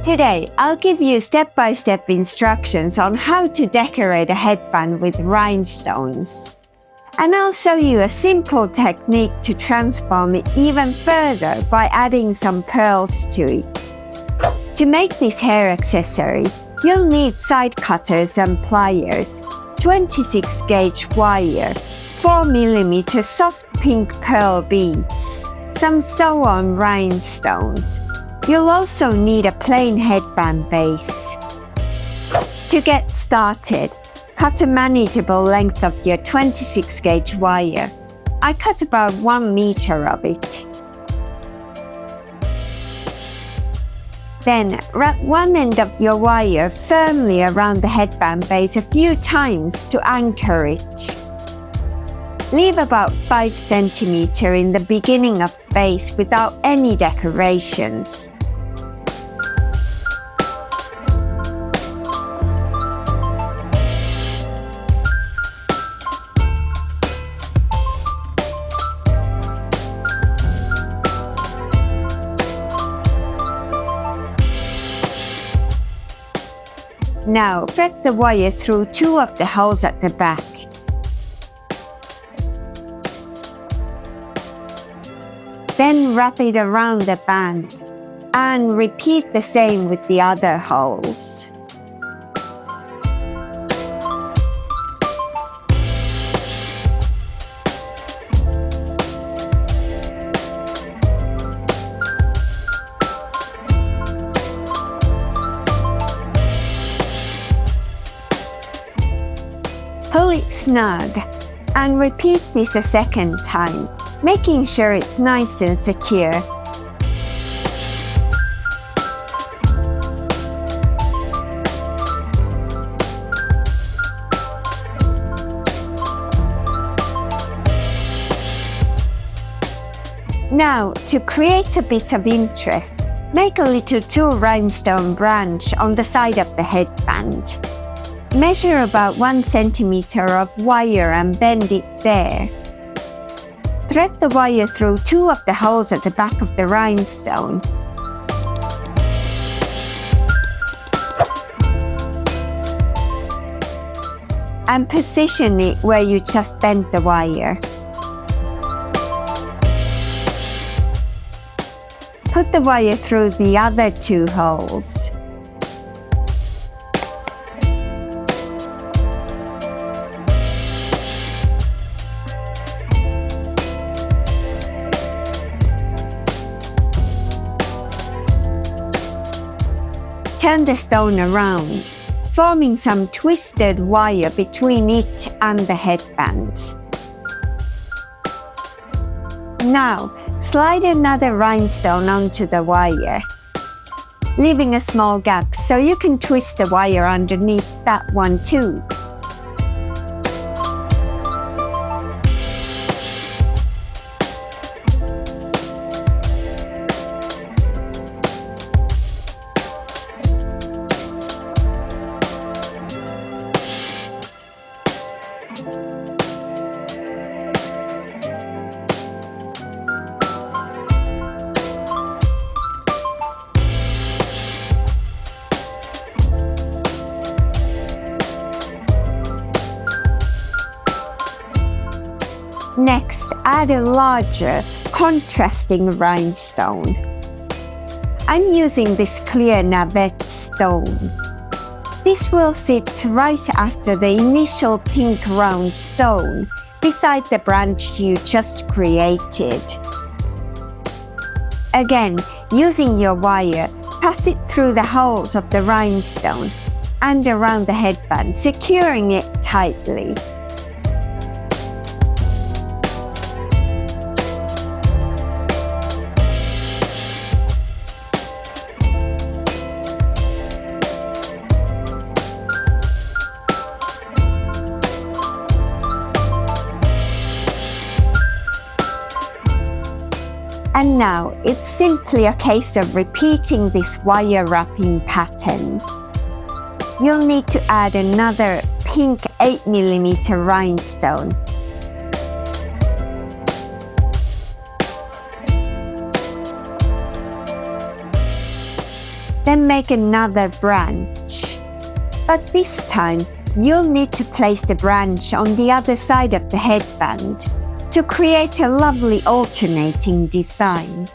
Today, I'll give you step-by-step instructions on how to decorate a headband with rhinestones. And I'll show you a simple technique to transform it even further by adding some pearls to it. To make this hair accessory, you'll need side cutters and pliers, 26 gauge wire, 4mm soft pink pearl beads, some sew-on rhinestones. You'll also need a plain headband base. To get started, cut a manageable length of your 26 gauge wire. I cut about 1 meter of it. Then wrap one end of your wire firmly around the headband base a few times to anchor it. Leave about 5 cm in the beginning of the base without any decorations. Now, thread the wire through 2 of the holes at the back. Then wrap it around the band and repeat the same with the other holes. Pull it snug and repeat this a second time, making sure it's nice and secure. Now, to create a bit of interest, make a little 2 rhinestone branch on the side of the headband. Measure about 1 cm of wire and bend it there. Thread the wire through 2 of the holes at the back of the rhinestone. And position it where you just bent the wire. Put the wire through the other 2 holes. Turn the stone around, forming some twisted wire between it and the headband. Now, slide another rhinestone onto the wire, leaving a small gap so you can twist the wire underneath that one too. Next, add a larger, contrasting rhinestone. I'm using this clear navette stone. This will sit right after the initial pink round stone, beside the branch you just created. Again, using your wire, pass it through the holes of the rhinestone and around the headband, securing it tightly. And now, it's simply a case of repeating this wire wrapping pattern. You'll need to add another pink 8mm rhinestone. Then Then make another branch. But this time, you'll need to place the branch on the other side of the headband to create a lovely alternating design.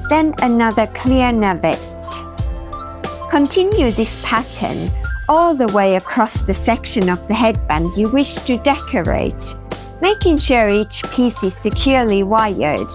Then another clear navette. Continue this pattern all the way across the section of the headband you wish to decorate, making sure each piece is securely wired.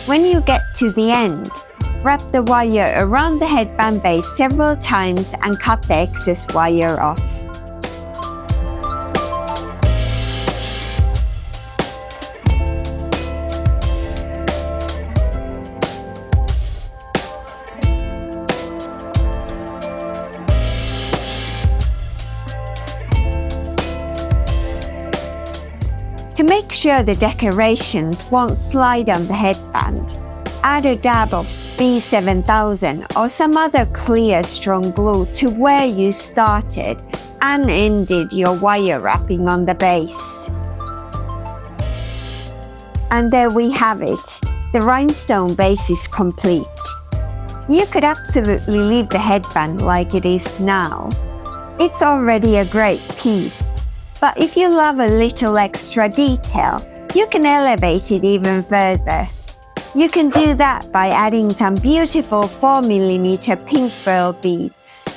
When you get to the end, wrap the wire around the headband base several times and cut the excess wire off. To make sure the decorations won't slide on the headband, add a dab of B7000 or some other clear strong glue to where you started and ended your wire wrapping on the base. And there we have it. The rhinestone base is complete. You could absolutely leave the headband like it is now. It's already a great piece. But if you love a little extra detail, you can elevate it even further. You can do that by adding some beautiful 4mm pink pearl beads.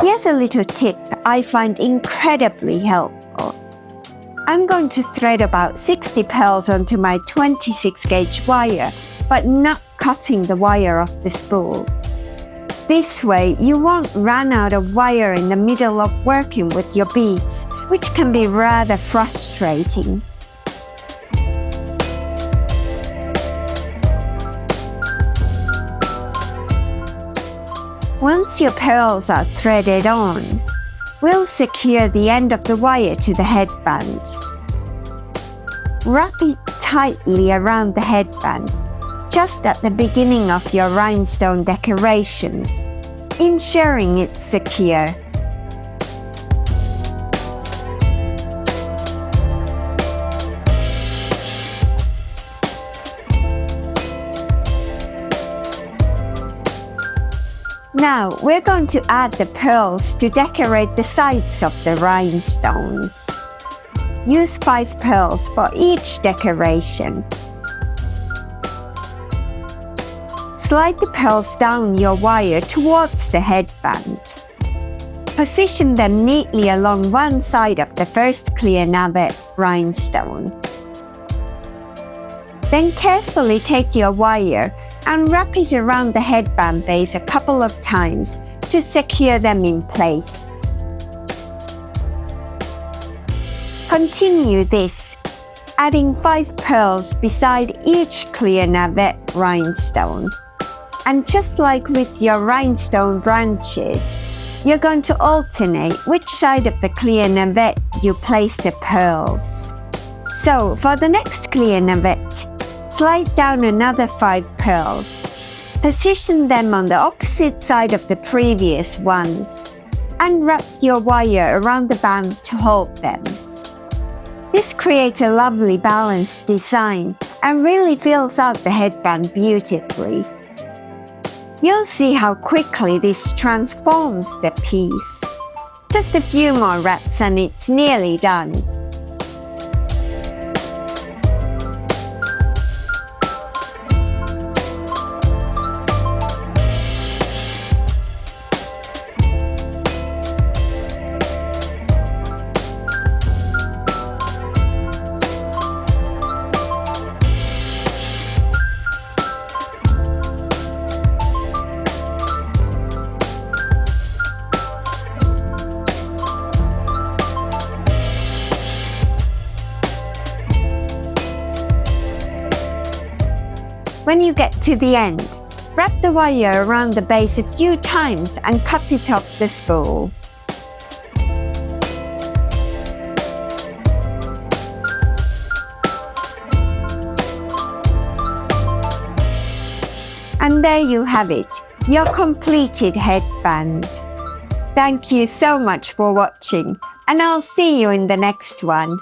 Here's a little tip I find incredibly helpful. I'm going to thread about 60 pearls onto my 26 gauge wire, but not cutting the wire off the spool. This way, you won't run out of wire in the middle of working with your beads, which can be rather frustrating. Once your pearls are threaded on, we'll secure the end of the wire to the headband. Wrap it tightly around the headband, just at the beginning of your rhinestone decorations, ensuring it's secure. Now we're going to add the pearls to decorate the sides of the rhinestones. Use 5 pearls for each decoration. Slide the pearls down your wire towards the headband. Position them neatly along one side of the first clear navette rhinestone. Then carefully take your wire and wrap it around the headband base a couple of times to secure them in place. Continue this, adding 5 pearls beside each clear navette rhinestone. And just like with your rhinestone branches, you're going to alternate which side of the clear navette you place the pearls. So for the next clear navette, slide down another 5 pearls. Position them on the opposite side of the previous ones and wrap your wire around the band to hold them. This creates a lovely balanced design and really fills out the headband beautifully. You'll see how quickly this transforms the piece. Just a few more wraps and it's nearly done. When you get to the end, wrap the wire around the base a few times and cut it off the spool. And there you have it, your completed headband. Thank you so much for watching, and I'll see you in the next one.